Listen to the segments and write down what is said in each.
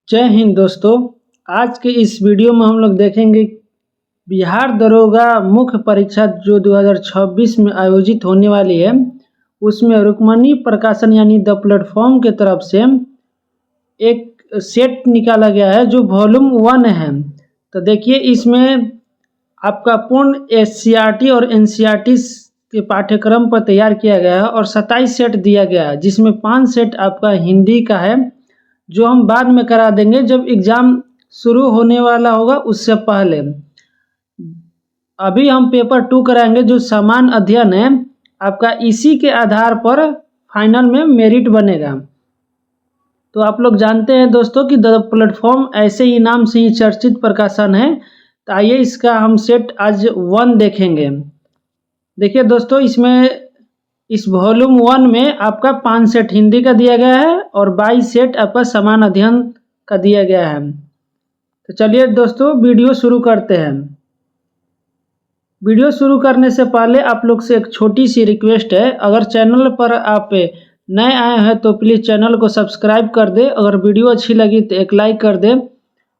जय हिंद दोस्तों। आज के इस वीडियो में हम लोग देखेंगे बिहार दरोगा मुख्य परीक्षा जो 2026 में आयोजित होने वाली है, उसमें रुक्मणी प्रकाशन यानी द प्लेटफॉर्म के तरफ से एक सेट निकाला गया है जो वॉल्यूम 1 है। तो देखिए, इसमें आपका पूर्ण एससीईआरटी और एनसीईआरटी के पाठ्यक्रम पर तैयार किया गया है और 27 सेट दिया गया है, जिसमें 5 सेट आपका हिंदी का है जो हम बाद में करा देंगे जब एग्ज़ाम शुरू होने वाला होगा उससे पहले। अभी हम पेपर 2 कराएंगे जो समान अध्ययन है आपका, इसी के आधार पर फाइनल में मेरिट बनेगा। तो आप लोग जानते हैं दोस्तों कि द प्लेटफॉर्म ऐसे ही नाम से ही चर्चित प्रकाशन है। तो आइए इसका हम सेट आज 1 देखेंगे। देखिए दोस्तों, इसमें इस वॉल्यूम 1 में आपका 5 सेट हिंदी का दिया गया है और 22 सेट आपका समान अध्ययन का दिया गया है। तो चलिए दोस्तों, वीडियो शुरू करते हैं। वीडियो शुरू करने से पहले आप लोग से एक छोटी सी रिक्वेस्ट है, अगर चैनल पर आप नए आए हैं तो प्लीज़ चैनल को सब्सक्राइब कर दे। अगर वीडियो अच्छी लगी तो एक लाइक कर दे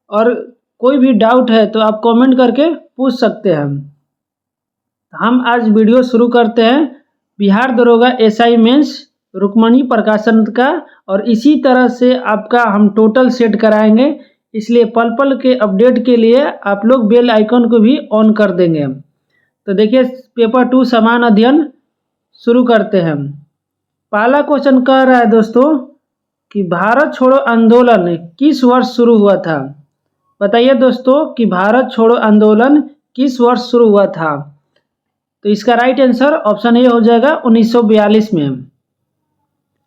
और कोई भी डाउट है तो आप कमेंट करके पूछ सकते हैं। हम आज वीडियो शुरू करते हैं बिहार दरोगा एसआई मेंस रुक्मणी प्रकाशन का, और इसी तरह से आपका हम टोटल सेट कराएंगे, इसलिए पल पल के अपडेट के लिए आप लोग बेल आइकन को भी ऑन कर देंगे। तो देखिए, पेपर 2 समान अध्ययन शुरू करते हैं। पहला क्वेश्चन कह रहा है दोस्तों कि भारत छोड़ो आंदोलन किस वर्ष शुरू हुआ था। बताइए दोस्तों कि भारत छोड़ो आंदोलन किस वर्ष शुरू हुआ था। तो इसका राइट आंसर ऑप्शन ए हो जाएगा 1942 में।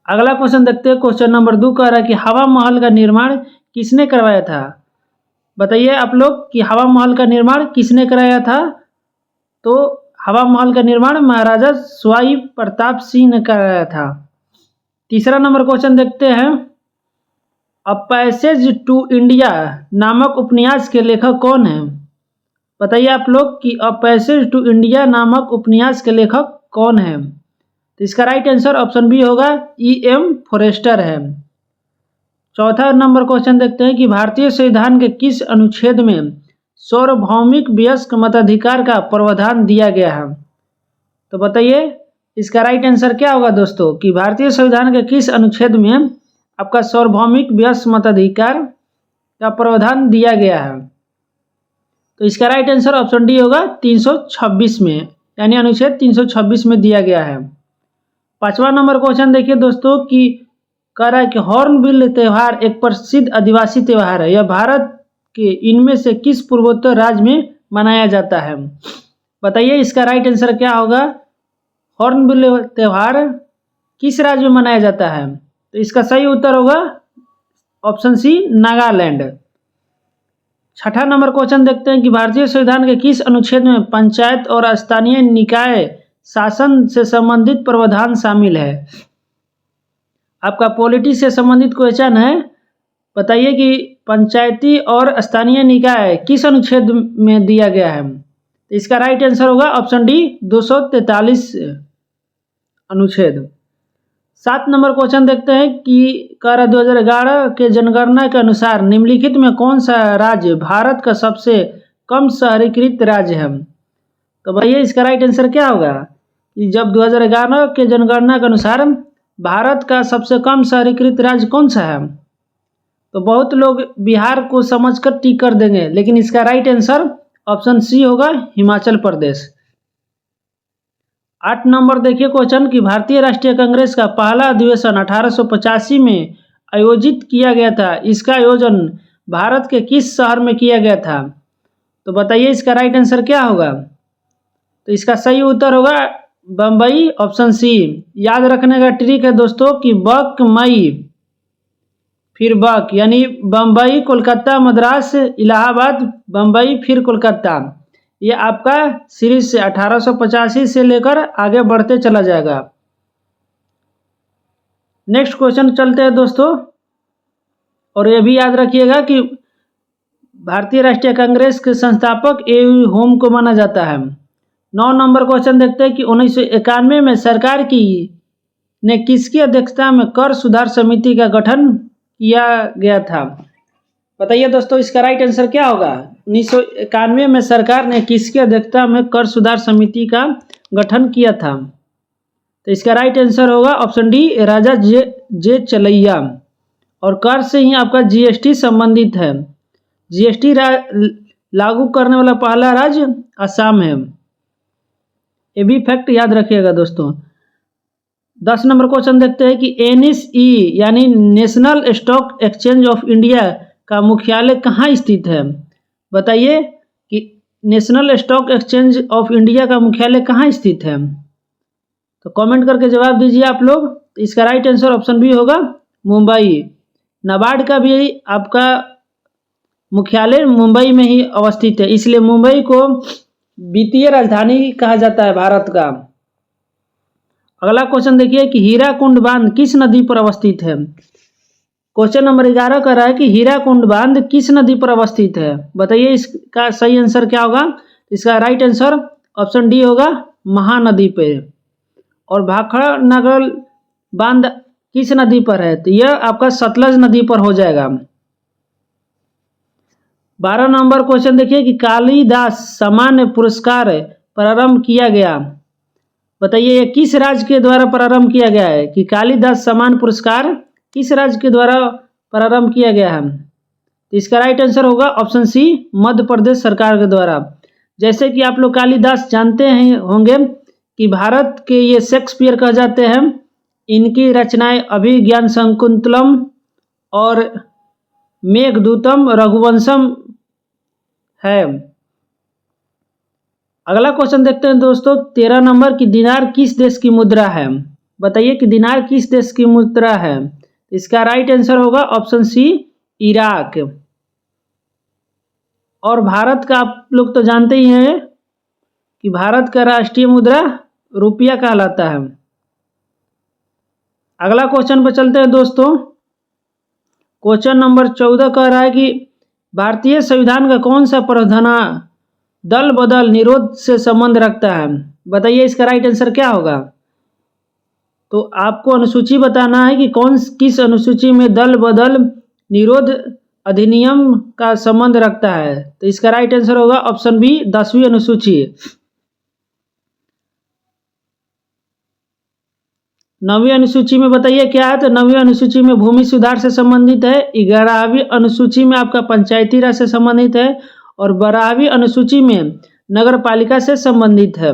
अगला क्वेश्चन देखते हैं। क्वेश्चन नंबर 2 कह रहा है कि हवा महल का निर्माण किसने करवाया था। बताइए आप लोग कि हवा महल का निर्माण किसने कराया था। तो हवा महल का निर्माण महाराजा सवाई प्रताप सिंह ने कराया था। तीसरा नंबर क्वेश्चन देखते हैं। अ पैसेज टू इंडिया नामक उपन्यास के लेखक कौन है। बताइए आप लोग कि अ पैसेज टू इंडिया नामक उपन्यास के लेखक कौन है। तो इसका राइट आंसर ऑप्शन बी होगा, E.M. फॉरेस्टर है। चौथा नंबर क्वेश्चन देखते हैं कि भारतीय संविधान के किस अनुच्छेद में सार्वभौमिक वयस्क मताधिकार का प्रावधान दिया गया है। तो बताइए इसका राइट आंसर क्या होगा दोस्तों कि भारतीय संविधान के किस अनुच्छेद में आपका सार्वभौमिक वयस्क मताधिकार का प्रावधान दिया गया है। तो इसका राइट आंसर ऑप्शन डी होगा 326 में, यानी अनुच्छेद 326 में दिया गया है। पांचवा नंबर क्वेश्चन देखिए दोस्तों कि कह रहा है कि हॉर्नबिल त्यौहार एक प्रसिद्ध आदिवासी त्यौहार है, यह भारत के इनमें से किस पूर्वोत्तर राज्य में मनाया जाता है। बताइए इसका राइट आंसर क्या होगा। हॉर्नबिल त्यौहार किस राज्य में मनाया जाता है। तो इसका सही उत्तर होगा ऑप्शन सी, नागालैंड। छठा नंबर क्वेश्चन देखते हैं कि भारतीय संविधान के किस अनुच्छेद में पंचायत और स्थानीय निकाय शासन से संबंधित प्रावधान शामिल है। आपका पॉलिटी से संबंधित क्वेश्चन है। बताइए कि पंचायती और स्थानीय निकाय किस अनुच्छेद में दिया गया है। तो इसका राइट आंसर होगा ऑप्शन डी, 243 अनुच्छेद। 7 नंबर क्वेश्चन देखते हैं कि 2011 के जनगणना के अनुसार निम्नलिखित में कौन सा राज्य भारत का सबसे कम शहरीकृत राज्य है। तो भैया इसका राइट आंसर क्या होगा कि जब 2011 के जनगणना के अनुसार भारत का सबसे कम शहरीकृत राज्य कौन सा है। तो बहुत लोग बिहार को समझकर टिक कर देंगे, लेकिन इसका राइट आंसर ऑप्शन सी होगा, हिमाचल प्रदेश। 8 नंबर देखिए क्वेश्चन कि भारतीय राष्ट्रीय कांग्रेस का पहला अधिवेशन 1885 में आयोजित किया गया था, इसका आयोजन भारत के किस शहर में किया गया था। तो बताइए इसका राइट आंसर क्या होगा। तो इसका सही उत्तर होगा बम्बई, ऑप्शन सी। याद रखने का ट्रिक है दोस्तों कि बक मई फिर बक, यानी बम्बई, कोलकाता, मद्रास, इलाहाबाद, बम्बई फिर कोलकाता। ये आपका सीरीज से 1885 से लेकर आगे बढ़ते चला जाएगा। नेक्स्ट क्वेश्चन चलते हैं दोस्तों, और ये भी याद रखिएगा कि भारतीय राष्ट्रीय कांग्रेस के संस्थापक A.V. होम को माना जाता है। 9 नंबर क्वेश्चन देखते हैं कि 1991 में सरकार की ने किसकी अध्यक्षता में कर सुधार समिति का गठन किया गया था। बताइए दोस्तों इसका राइट आंसर क्या होगा। 1991 में सरकार ने किसकी अध्यक्षता में कर सुधार समिति का गठन किया था। तो इसका राइट आंसर होगा ऑप्शन डी, राजा जे चलैया। और कर से ही आपका जीएसटी संबंधित है। जीएसटी लागू करने वाला पहला राज्य असम है। ये भी फैक्ट याद रखिएगा दोस्तों। 10 नंबर क्वेश्चन देखते हैं कि एनएसई यानी national stock exchange of India का मुख्यालय कहाँ स्थित है। बताइए कि national stock exchange of India का मुख्यालय कहाँ स्थित है। तो कमेंट करके जवाब दीजिए आप लोग। तो इसका राइट आंसर ऑप्शन बी होगा, मुंबई। नाबार्ड का भी आपका मुख्यालय मुंबई में ही अवस्थित है, इसलिए मुंबई को वित्तीय राजधानी कहा जाता है भारत का। अगला क्वेश्चन देखिए कि हीराकुंड बांध किस नदी पर अवस्थित है। क्वेश्चन नंबर 11 कर रहा है कि हीराकुंड बांध किस नदी पर अवस्थित है। बताइए इसका सही आंसर क्या होगा। इसका राइट आंसर ऑप्शन डी होगा, महानदी पे। और भाखड़ा नगर बांध किस नदी पर है। तो यह आपका सतलज नदी पर हो जाएगा। 12 नंबर क्वेश्चन देखिए कि कालिदास सामान्य पुरस्कार प्रारंभ किया गया। बताइए ये किस राज्य के द्वारा प्रारंभ किया गया है कि कालिदास सम्मान पुरस्कार किस राज्य के द्वारा प्रारंभ किया गया है। तो इसका राइट आंसर होगा ऑप्शन सी, मध्य प्रदेश सरकार के द्वारा। जैसे कि आप लोग कालिदास जानते हैं होंगे कि भारत के ये शेक्सपियर कह जाते हैं। इनकी रचनाएं अभिज्ञान शकुंतलम और मेघदूतम रघुवंशम है। अगला क्वेश्चन देखते हैं दोस्तों 13 नंबर की दिनार किस देश की मुद्रा है। बताइए कि दिनार किस देश की मुद्रा है। इसका राइट आंसर होगा ऑप्शन सी, इराक। और भारत का आप लोग तो जानते ही हैं कि भारत का राष्ट्रीय मुद्रा रुपया कहलाता है। अगला क्वेश्चन पर चलते हैं दोस्तों। क्वेश्चन नंबर 14 कह रहा है कि भारतीय संविधान का कौन सा प्रावधान दल बदल निरोध से संबंध रखता है। बताइए इसका राइट आंसर क्या होगा। तो आपको अनुसूची बताना है कि किस अनुसूची में दल बदल निरोध अधिनियम का संबंध रखता है। तो इसका राइट आंसर होगा ऑप्शन बी, 10वीं अनुसूची। 9वीं अनुसूची में बताइए क्या है। तो 9वीं अनुसूची में भूमि सुधार से संबंधित है। 11वीं अनुसूची में आपका पंचायती राज से संबंधित है। और 12वीं अनुसूची में नगर पालिका से संबंधित है।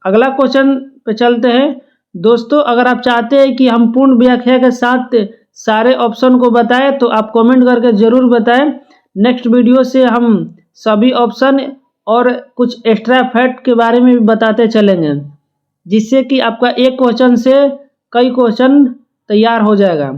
अगला क्वेश्चन पे चलते हैं दोस्तों। अगर आप चाहते हैं कि हम पूर्ण व्याख्या के साथ सारे ऑप्शन को बताएं तो आप कमेंट करके जरूर बताएं। नेक्स्ट वीडियो से हम सभी ऑप्शन और कुछ एक्स्ट्रा फैक्ट के बारे में भी बताते चलेंगे, जिससे कि आपका एक क्वेश्चन से कई क्वेश्चन तैयार हो जाएगा।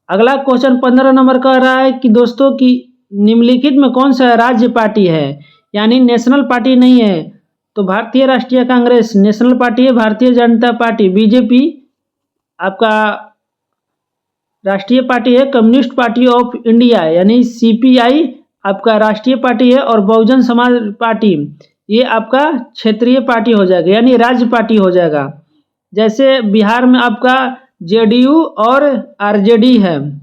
अगला क्वेश्चन 15 नंबर कह रहा है कि दोस्तों कि निम्नलिखित में कौन सा राज्य पार्टी है, यानी नेशनल पार्टी नहीं है। तो भारतीय राष्ट्रीय कांग्रेस नेशनल पार्टी है। भारतीय जनता पार्टी बीजेपी आपका राष्ट्रीय पार्टी है। कम्युनिस्ट पार्टी ऑफ इंडिया यानी सीपीआई आपका राष्ट्रीय पार्टी है। और बहुजन समाज पार्टी ये आपका क्षेत्रीय पार्टी हो जाएगा, यानी राज्य पार्टी हो जाएगा। जैसे बिहार में आपका जेडीयू और आरजेडी है,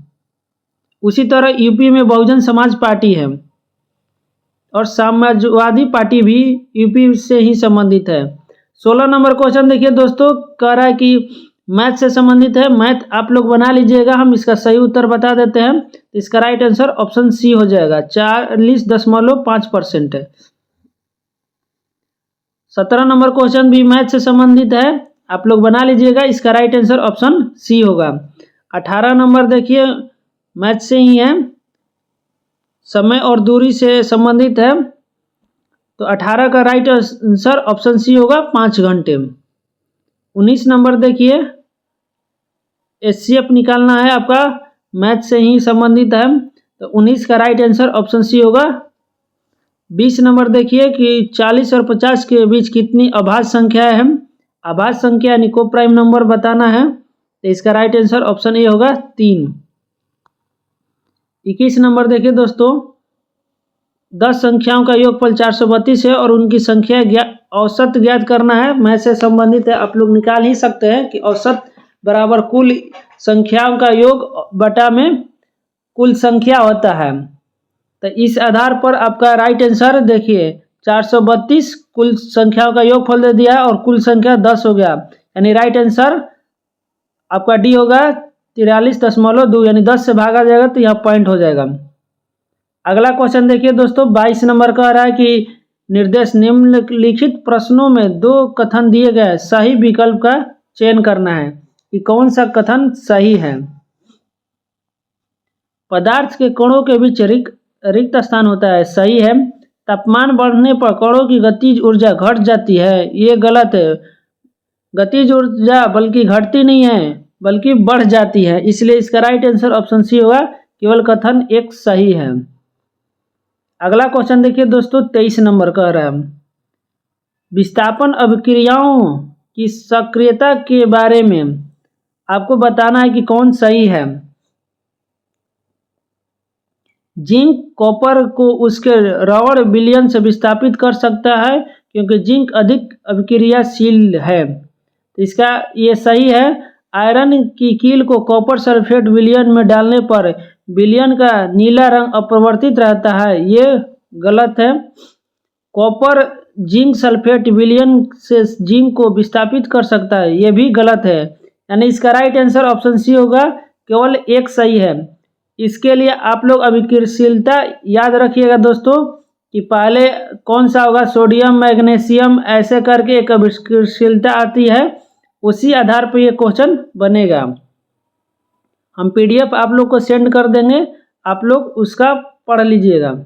उसी तरह यूपी में बहुजन समाज पार्टी है। और समाजवादी पार्टी भी यूपी से ही संबंधित है। 16 नंबर क्वेश्चन देखिए दोस्तों, कह रहा है कि मैथ से संबंधित है। मैथ आप लोग बना लीजिएगा, हम इसका सही उत्तर बता देते हैं। इसका राइट आंसर ऑप्शन सी हो जाएगा, 40.5% है। 17 नंबर क्वेश्चन भी मैथ से संबंधित है, आप लोग बना लीजिएगा। इसका राइट आंसर ऑप्शन सी होगा। 18 नंबर देखिए मैथ से ही है, समय और दूरी से संबंधित है। तो 18 का राइट आंसर ऑप्शन सी होगा, 5 घंटे। 19 नंबर देखिए एचसीएफ निकालना है आपका, मैथ से ही संबंधित है। तो 19 का राइट आंसर ऑप्शन सी होगा। 20 नंबर देखिए कि 40 और 50 के बीच कितनी अभाज्य संख्या है। अभाज्य संख्या यानी को प्राइम नंबर बताना है। तो इसका राइट आंसर ऑप्शन ए होगा, 3। 21 नंबर देखिए दोस्तों, 10 संख्याओं का योगफल 432 है और उनकी संख्या औसत ज्ञात करना है। मैथ से संबंधित है, आप लोग निकाल ही सकते हैं कि औसत बराबर कुल संख्याओं का योग बटा में कुल संख्या होता है। तो इस आधार पर आपका राइट आंसर देखिए 432 कुल संख्याओं का योगफल दे दिया और कुल संख्या 10 हो गया, यानी राइट आंसर आपका डी होगा 43.2, यानी 10 से भागा जाएगा तो यह पॉइंट हो जाएगा। अगला क्वेश्चन देखिए दोस्तों, 22 नंबर का रहा है कि निर्देश निम्नलिखित प्रश्नों में 2 कथन दिए गए, सही विकल्प का चयन करना है कि कौन सा कथन सही है। पदार्थ के कणों के बीच रिक्त स्थान होता है, सही है। तापमान बढ़ने पर कणों की गतिज ऊर्जा घट जाती है, ये गलत है। गतिज ऊर्जा बल्कि घटती नहीं है बल्कि बढ़ जाती है, इसलिए इसका राइट आंसर ऑप्शन सी होगा, केवल कथन एक सही है। अगला क्वेश्चन देखिए दोस्तों, 23 नंबर का रहा है, विस्थापन अभिक्रियाओं की सक्रियता के बारे में आपको बताना है कि कौन सही है। जिंक कॉपर को उसके रबड़ विलयन से विस्थापित कर सकता है क्योंकि जिंक अधिक अभिक्रियाशील है, तो इसका ये सही है। आयरन की कील को कॉपर सल्फेट विलयन में डालने पर विलयन का नीला रंग अपरिवर्तित रहता है, ये गलत है। कॉपर जिंक सल्फेट विलयन से जिंक को विस्थापित कर सकता है, ये भी गलत है, यानी इसका राइट आंसर ऑप्शन सी होगा, केवल एक सही है। इसके लिए आप लोग अभिक्रियाशीलता याद रखिएगा दोस्तों कि पहले कौन सा होगा, सोडियम मैग्नीशियम ऐसे करके एक अभिक्रियाशीलता आती है, उसी आधार पर ये क्वेश्चन बनेगा। हम पीडीएफ आप लोग को सेंड कर देंगे, आप लोग उसका पढ़ लीजिएगा।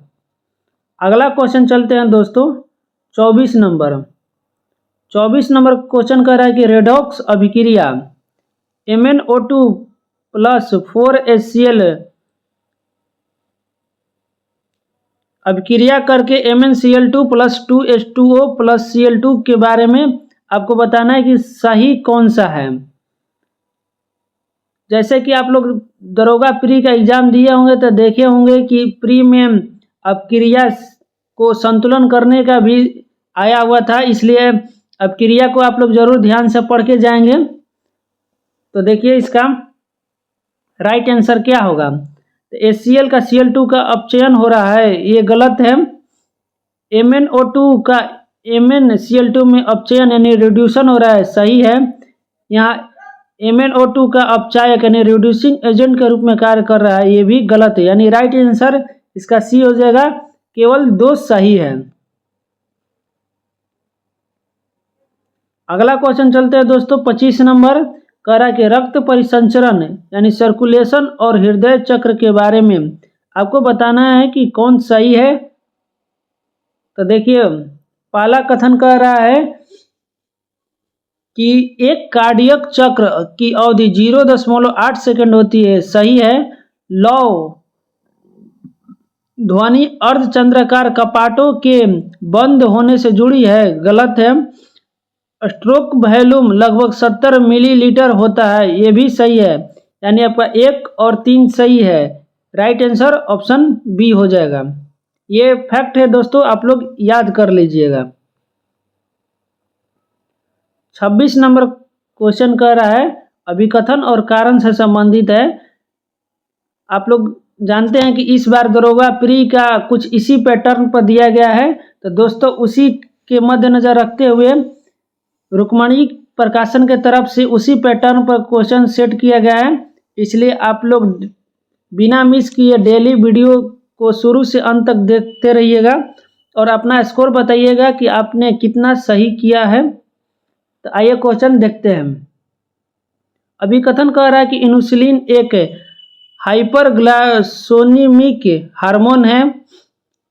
अगला क्वेश्चन चलते हैं दोस्तों 24 नंबर। 24 नंबर क्वेश्चन कह रहा है कि रेडॉक्स अभिक्रिया MnO2 + 4HCl अभिक्रिया करके MnCl2 + 2H2O + Cl2 के बारे में आपको बताना है कि सही कौन सा है। जैसे कि आप लोग दरोगा प्री का एग्जाम दिए होंगे तो देखे होंगे कि प्री में अपक्रिया को संतुलन करने का भी आया हुआ था, इसलिए अपक्रिया को आप लोग जरूर ध्यान से पढ़ के जाएंगे। तो देखिए इसका राइट आंसर क्या होगा, तो HCl का Cl2 का अपचयन हो रहा है, ये गलत है। MnO2 का MnCl2 में अपचयन यानी रिड्यूशन हो रहा है, सही है। यहाँ MnO2 का अपचायक यानी रिड्यूसिंग एजेंट के रूप में कार्य कर रहा है, ये भी गलत है, यानी राइट आंसर इसका सी हो जाएगा, केवल 2 सही है। अगला क्वेश्चन चलते हैं दोस्तों 25 नंबर, कह रहा है कि रक्त परिसंचरण यानी सर्कुलेशन और हृदय चक्र के बारे में आपको बताना है कि कौन सही है। तो देखिए पहला कथन कह रहा है कि एक कार्डियक चक्र की अवधि 0.8 सेकंड होती है, सही है। लौ ध्वनि अर्धचंद्राकार कपाटों के बंद होने से जुड़ी है, गलत है। स्ट्रोक वॉल्यूम लगभग 70 मिलीलीटर होता है, ये भी सही है, यानी आपका 1 और 3 सही है। राइट आंसर ऑप्शन बी हो जाएगा। ये फैक्ट है दोस्तों, आप लोग याद कर लीजिएगा। 26 नंबर क्वेश्चन कह रहा है अभिकथन और कारण से संबंधित है। आप लोग जानते हैं कि इस बार दरोगा प्री का कुछ इसी पैटर्न पर दिया गया है, तो दोस्तों उसी के मद्देनजर रखते हुए रुक्मणी प्रकाशन के तरफ से उसी पैटर्न पर क्वेश्चन सेट किया गया है, इसलिए आप लोग बिना मिस किए डेली वीडियो को शुरू से अंत तक देखते रहिएगा और अपना स्कोर बताइएगा कि आपने कितना सही किया है। तो आइए क्वेश्चन देखते हैं। अभिकथन कह रहा है कि इंसुलिन एक हाइपरग्लाइसेमिक हार्मोन है,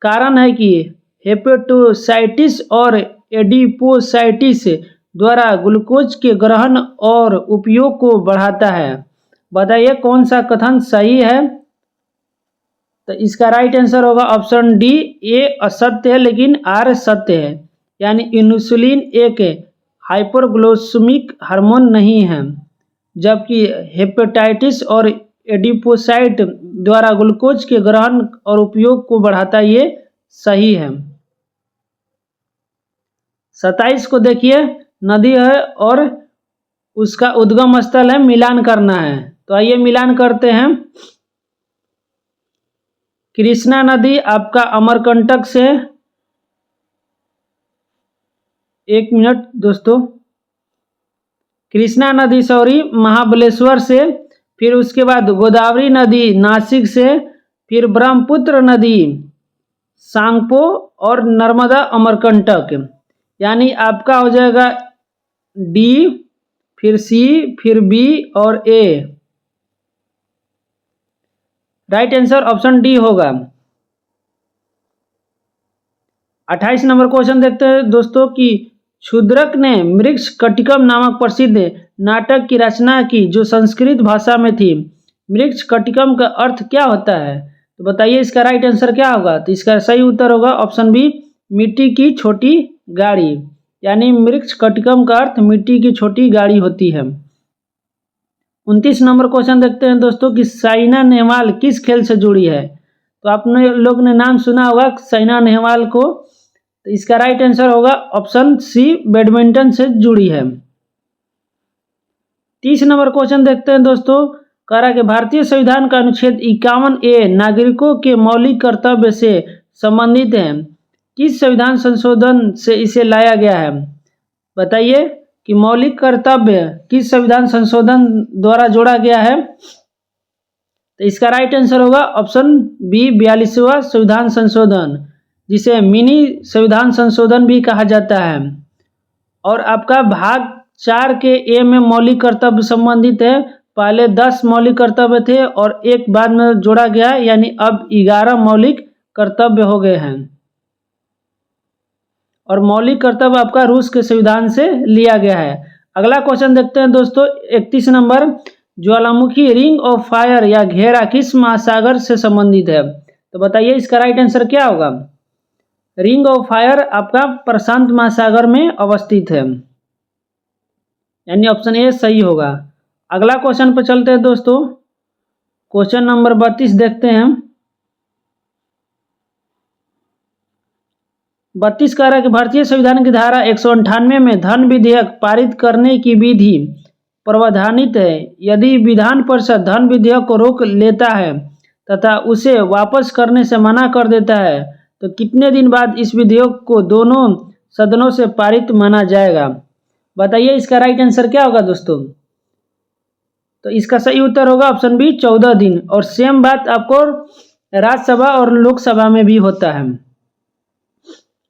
कारण है कि हेपेटोसाइटिस और एडिपोसाइटिस द्वारा ग्लूकोज के ग्रहण और उपयोग को बढ़ाता है। बताइए कौन सा कथन सही है। तो इसका राइट आंसर होगा ऑप्शन डी, ए असत्य है लेकिन आर सत्य है, यानी इंसुलिन एक हाइपरग्लाइसेमिक हार्मोन नहीं है, जबकि हेपेटाइटिस और एडिपोसाइट द्वारा ग्लूकोज के ग्रहण और उपयोग को बढ़ाता, ये सही है। 27 को देखिए, नदी है और उसका उद्गम स्थल है, मिलान करना है। तो आइए मिलान करते हैं। कृष्णा नदी आपका अमरकंटक से, 1 मिनट दोस्तों, कृष्णा नदी सॉरी महाबलेश्वर से, फिर उसके बाद गोदावरी नदी नासिक से, फिर ब्रह्मपुत्र नदी सांगपो और नर्मदा अमरकंटक। यानी आपका हो जाएगा डी, फिर सी, फिर बी और ए। राइट आंसर ऑप्शन डी होगा। 28 नंबर क्वेश्चन देखते हैं दोस्तों कि क्षुद्रक ने मृक्ष कटिकम नामक प्रसिद्ध नाटक की रचना की जो संस्कृत भाषा में थी। मृक्ष कटिकम का अर्थ क्या होता है? तो बताइए इसका राइट आंसर क्या होगा। तो इसका सही उत्तर होगा ऑप्शन बी, मिट्टी की छोटी गाड़ी। यानी मृक्ष कटिकम का अर्थ मिट्टी की छोटी गाड़ी होती है। 29 नंबर क्वेश्चन देखते हैं दोस्तों कि साइना नेहवाल किस खेल से जुड़ी है। तो आपने लोग ने नाम सुना होगा साइना नेहवाल को। तो इसका राइट आंसर होगा ऑप्शन सी, बैडमिंटन से जुड़ी है। 30 नंबर क्वेश्चन देखते हैं दोस्तों, कह रहा है कि भारतीय संविधान का अनुच्छेद 51A नागरिकों के मौलिक कर्तव्य से संबंधित है। किस संविधान संशोधन से इसे लाया गया है? बताइए कि मौलिक कर्तव्य किस संविधान संशोधन द्वारा जोड़ा गया है। तो इसका राइट आंसर होगा ऑप्शन बी, 42वां संविधान संशोधन, जिसे मिनी संविधान संशोधन भी कहा जाता है। और आपका भाग 4 के ए में मौलिक कर्तव्य संबंधित है। पहले 10 मौलिक कर्तव्य थे और एक बाद में जोड़ा गया, यानी अब 11 मौलिक कर्तव्य हो गए हैं। और मौलिक कर्तव्य आपका रूस के संविधान से लिया गया है। अगला क्वेश्चन देखते हैं दोस्तों, 31 number, Jwalamukhi ring of fire या घेरा किस महासागर से संबंधित है? तो बताइए इसका राइट आंसर क्या होगा। रिंग ऑफ फायर आपका प्रशांत महासागर में अवस्थित है, यानी ऑप्शन ए सही होगा। अगला क्वेश्चन पर चलते हैं दोस्तों, क्वेश्चन नंबर 32 देखते हैं। 32 कह रहा है कि भारतीय संविधान की धारा 198 में धन विधेयक पारित करने की विधि प्रावधानित है। यदि विधान परिषद धन विधेयक को रोक लेता है तथा उसे वापस करने से मना कर देता है तो कितने दिन बाद इस विधेयक को दोनों सदनों से पारित माना जाएगा? बताइए इसका राइट आंसर क्या होगा दोस्तों। तो इसका सही उत्तर होगा ऑप्शन बी, 14 दिन। और सेम बात आपको राज्यसभा और लोकसभा में भी होता है।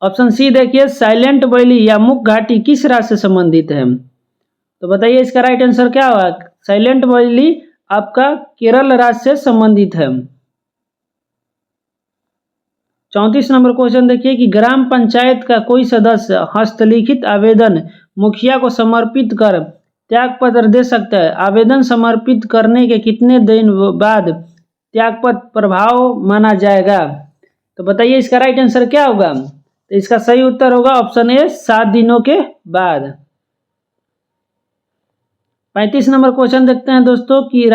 ऑप्शन सी देखिए, साइलेंट वैली या मुक घाटी किस राज्य से संबंधित है? तो बताइए इसका राइट आंसर क्या होगा। साइलेंट वैली आपका केरल राज्य से संबंधित है। 34 नंबर क्वेश्चन देखिए कि ग्राम पंचायत का कोई सदस्य हस्तलिखित आवेदन मुखिया को समर्पित कर त्यागपत्र दे सकता है। आवेदन समर्पित करने के कितने दिन बाद त्यागपत्र प्रभाव माना जाएगा? तो बताइए इसका राइट आंसर क्या होगा। तो इसका सही उत्तर होगा ऑप्शन ए, 7 दिनों के बाद। 35 नंबर क्वेश्चन देखते हैं दोस्तों कि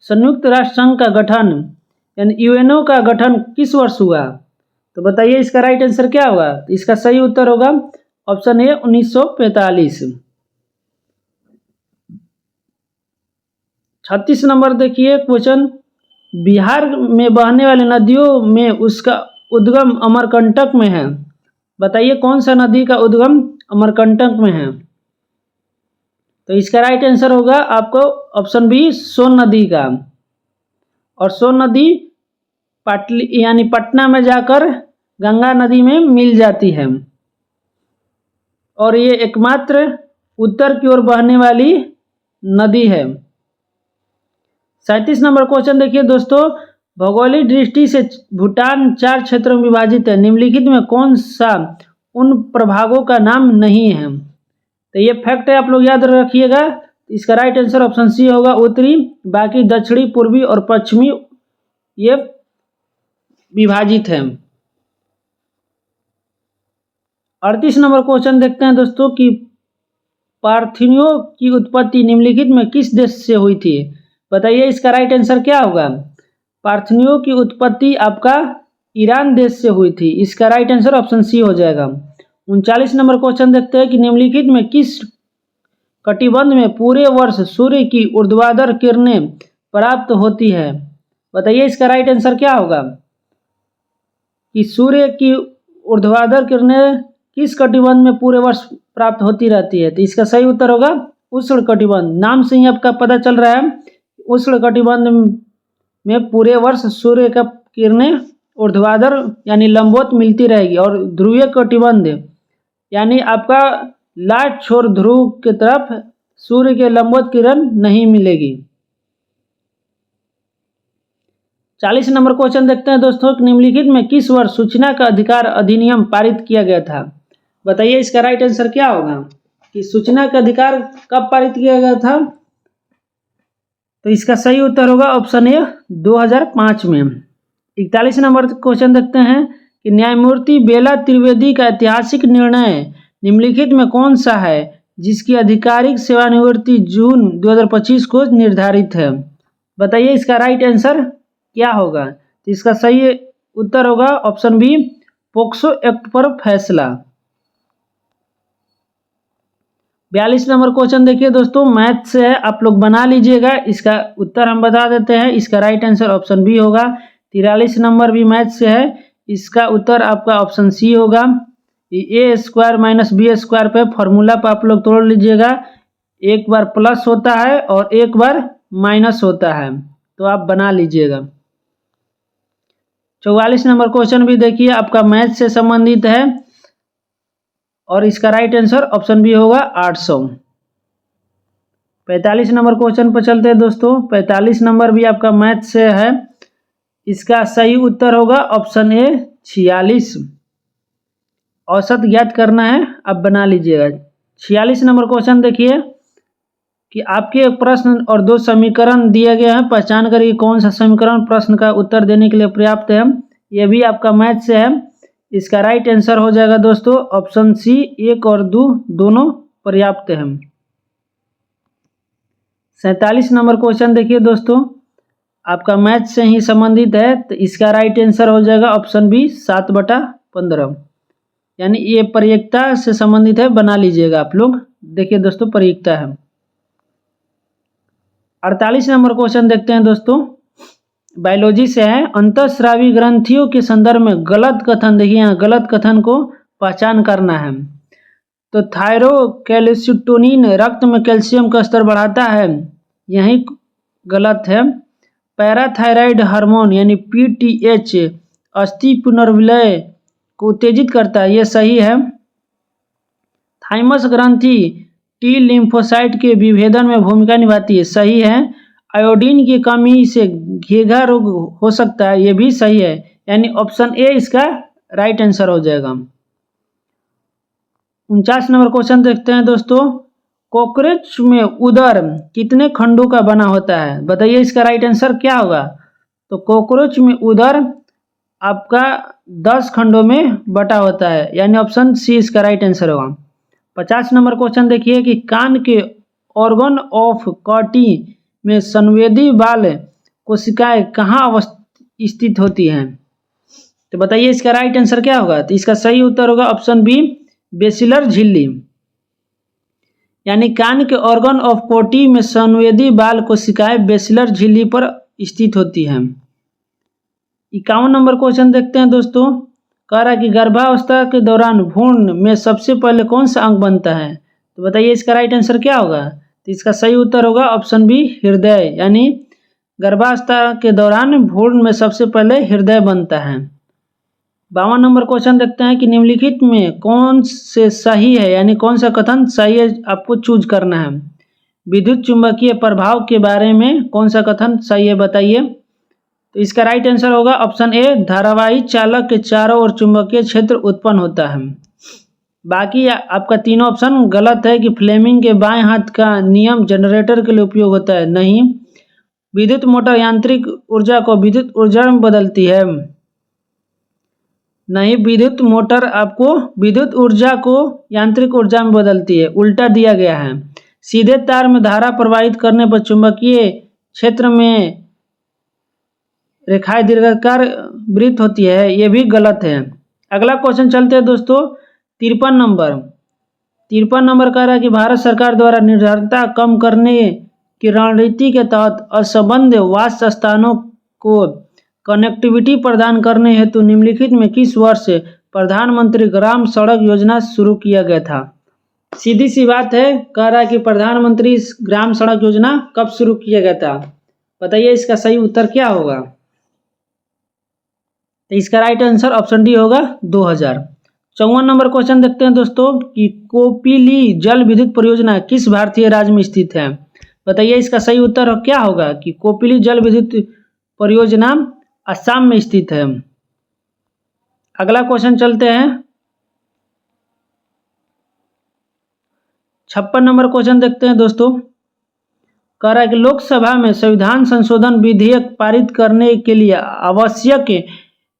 संयुक्त राष्ट्र संघ का गठन यानी यूएनओ का गठन किस वर्ष हुआ? तो बताइए इसका राइट आंसर क्या होगा। तो इसका सही उत्तर होगा ऑप्शन ए, 1945। 36 नंबर देखिए क्वेश्चन, बिहार में बहने वाली नदियों में उसका उद्गम अमरकंटक में है। बताइए कौन सा नदी का उद्गम अमरकंटक में है? तो इसका राइट आंसर होगा आपको ऑप्शन बी, सोन नदी का। और सोन नदी पाटली यानी पटना में जाकर गंगा नदी में मिल जाती है। और ये एकमात्र उत्तर की ओर बहने वाली नदी है। 37 नंबर क्वेश्चन देखिए दोस्तों, भौगोलिक दृष्टि से भूटान 4 क्षेत्रों में विभाजित है। निम्नलिखित में कौन सा उन प्रभागों का नाम नहीं है? तो ये फैक्ट है, आप लोग याद रखिएगा। इसका राइट आंसर ऑप्शन सी होगा, उत्तरी, बाकी दक्षिणी, पूर्वी और पश्चिमी ये विभाजित है। 38 नंबर क्वेश्चन देखते हैं दोस्तों कि पार्थिनियों की उत्पत्ति निम्नलिखित में किस देश से हुई थी? बताइए इसका राइट आंसर क्या होगा। पार्थिनियों की उत्पत्ति आपका ईरान देश से हुई थी। इसका राइट आंसर ऑप्शन सी हो जाएगा। 39 नंबर क्वेश्चन देखते हैं कि निम्नलिखित में किस कटिबंध में पूरे वर्ष सूर्य की ऊर्ध्वाधर किरणें प्राप्त होती है? बताइए इसका राइट आंसर क्या होगा। कि सूर्य की ऊर्ध्वाधर किरणें किस कटिबंध में पूरे वर्ष प्राप्त होती रहती है? तो इसका सही उत्तर होगा उष्ण कटिबंध। नाम से ही आपका पता चल रहा है उष्ण कटिबंध में पूरे वर्ष सूर्य का किरणें ऊर्ध्वाधर यानी लंबवत मिलती रहेगी, और ध्रुवीय कटिबंध यानी आपका लाट छोर ध्रुव की तरफ सूर्य के लंबवत किरण नहीं मिलेगी। 40 नंबर क्वेश्चन देखते हैं दोस्तों, निम्नलिखित में किस वर्ष सूचना का अधिकार अधिनियम पारित किया गया था? बताइए इसका राइट आंसर क्या होगा कि सूचना का अधिकार कब पारित किया गया था? तो इसका सही उत्तर होगा ऑप्शन ए 2005 में। 41 नंबर क्वेश्चन देखते हैं कि न्यायमूर्ति बेला त्रिवेदी का ऐतिहासिक निर्णय निम्नलिखित में कौन सा है जिसकी आधिकारिक सेवानिवृत्ति जून 2025 को निर्धारित है? बताइए इसका राइट आंसर क्या होगा? तो इसका सही उत्तर होगा ऑप्शन बी पोक्सो एक्ट पर फैसला। 42 नंबर क्वेश्चन देखिए दोस्तों, मैथ से है, आप लोग बना लीजिएगा। इसका उत्तर हम बता देते हैं, इसका राइट आंसर ऑप्शन बी होगा। 43 नंबर भी मैथ से है, इसका उत्तर आपका ऑप्शन सी होगा। ए स्क्वायर माइनस बी स्क्वायर पे फॉर्मूला पर आप लोग तोड़ लीजिएगा, एक बार प्लस होता है और एक बार माइनस होता है, तो आप बना लीजिएगा। 44 नंबर क्वेश्चन भी देखिए आपका मैथ से संबंधित है और इसका राइट आंसर ऑप्शन बी होगा 800। 45 नंबर क्वेश्चन पर चलते हैं दोस्तों। 45 नंबर भी आपका मैथ से है, इसका सही उत्तर होगा ऑप्शन ए 46। औसत ज्ञात करना है, आप बना लीजिएगा। 46 नंबर क्वेश्चन देखिए कि आपके एक प्रश्न और दो समीकरण दिए गए हैं, पहचान करिए कौन सा समीकरण प्रश्न का उत्तर देने के लिए पर्याप्त है। यह भी आपका मैथ से है, इसका राइट आंसर हो जाएगा दोस्तों ऑप्शन सी 1 और 2 दोनों पर्याप्त है। 47 नंबर क्वेश्चन देखिए दोस्तों, आपका मैथ से ही संबंधित है, तो इसका राइट आंसर हो जाएगा ऑप्शन बी 7/15, यानी ये प्रयोक्ता से संबंधित है, बना लीजिएगा आप लोग। देखिए दोस्तों प्रयोक्ता है। 48 नंबर क्वेश्चन देखते हैं दोस्तों, बायोलॉजी से है। अंतःस्रावी ग्रंथियों के संदर्भ में गलत कथन, देखिए यहाँ गलत कथन को पहचान करना है। तो थायरोकैल्सिटोनिन रक्त में कैल्शियम का स्तर बढ़ाता है, यही गलत है। पैराथायराइड हार्मोन यानी पीटीएच अस्थि पुनर्विलय को उत्तेजित करता है, यह सही है। थाइमस ग्रंथि टी लिम्फोसाइट के विभेदन में भूमिका निभाती है, सही है। आयोडीन की कमी से घेघा रोग हो सकता है, यह भी सही है, यानी ऑप्शन ए इसका राइट आंसर हो जाएगा। 49 नंबर क्वेश्चन देखते हैं दोस्तों, कॉकरोच में उदर कितने खंडों का बना होता है? बताइए इसका राइट आंसर क्या होगा? तो कॉकरोच में उदर आपका 10 खंडों में बटा होता है, यानी ऑप्शन सी इसका राइट आंसर होगा। 50 नंबर क्वेश्चन देखिए कि कान के ऑर्गन ऑफ कॉटी में संवेदी बाल कोशिकाएं कहाँ स्थित होती हैं? तो बताइए इसका राइट आंसर क्या होगा? तो इसका सही उत्तर होगा ऑप्शन बी बेसिलर झिल्ली, यानी कान के ऑर्गन ऑफ कोटी में संवेदी बाल कोशिकाएं बेसिलर झिल्ली पर स्थित होती हैं। 51 नंबर क्वेश्चन देखते हैं दोस्तों, कह रहा है कि गर्भावस्था के दौरान भ्रूण में सबसे पहले कौन सा अंग बनता है? तो बताइए इसका राइट आंसर क्या होगा? तो इसका सही उत्तर होगा ऑप्शन बी हृदय, यानी गर्भावस्था के दौरान भ्रूण में सबसे पहले हृदय बनता है। 52 नंबर क्वेश्चन देखते हैं कि निम्नलिखित में कौन से सही है, यानी कौन सा कथन सही है, आपको चूज करना है। विद्युत चुंबकीय प्रभाव के बारे में कौन सा कथन सही है बताइए? तो इसका राइट आंसर होगा ऑप्शन ए धारावाही चालक के चारों ओर चुंबकीय क्षेत्र उत्पन्न होता है। बाकी आपका तीनों ऑप्शन गलत है कि फ्लेमिंग के बाएं हाथ का नियम जनरेटर के लिए उपयोग होता है, नहीं। विद्युत मोटर यांत्रिक ऊर्जा को विद्युत ऊर्जा में बदलती है, नहीं। विद्युत मोटर आपको विद्युत ऊर्जा को यांत्रिक ऊर्जा में बदलती है, उल्टा दिया गया है। सीधे तार में धारा प्रवाहित करने पर चुंबकीय क्षेत्र में रेखाएं दीर्घाकार वृत्त होती है, यह भी गलत है। अगला क्वेश्चन चलते हैं दोस्तों 53 नंबर कह रहा है कि भारत सरकार द्वारा निर्भरता कम करने की रणनीति के तहत असंबद्ध वास स्थानों को कनेक्टिविटी प्रदान करने हेतु निम्नलिखित में किस वर्ष प्रधानमंत्री ग्राम सड़क योजना शुरू किया गया था? सीधी सी बात है, कह रहा है कि प्रधानमंत्री ग्राम सड़क योजना कब शुरू किया गया था? बताइए इसका सही उत्तर क्या होगा? तो इसका राइट आंसर ऑप्शन डी होगा 2000। 54 नंबर क्वेश्चन देखते हैं दोस्तों कि कोपिली जल विद्युत परियोजना किस भारतीय राज्य में स्थित है? बताइए इसका सही उत्तर क्या होगा कि कोपिली जल विद्युत परियोजना असम में स्थित है। अगला क्वेश्चन चलते हैं। 56 नंबर क्वेश्चन देखते हैं दोस्तों। कह रहा है कि लोकसभा में संविधान संशोधन विधेयक पारित करने के लिए आवश्यक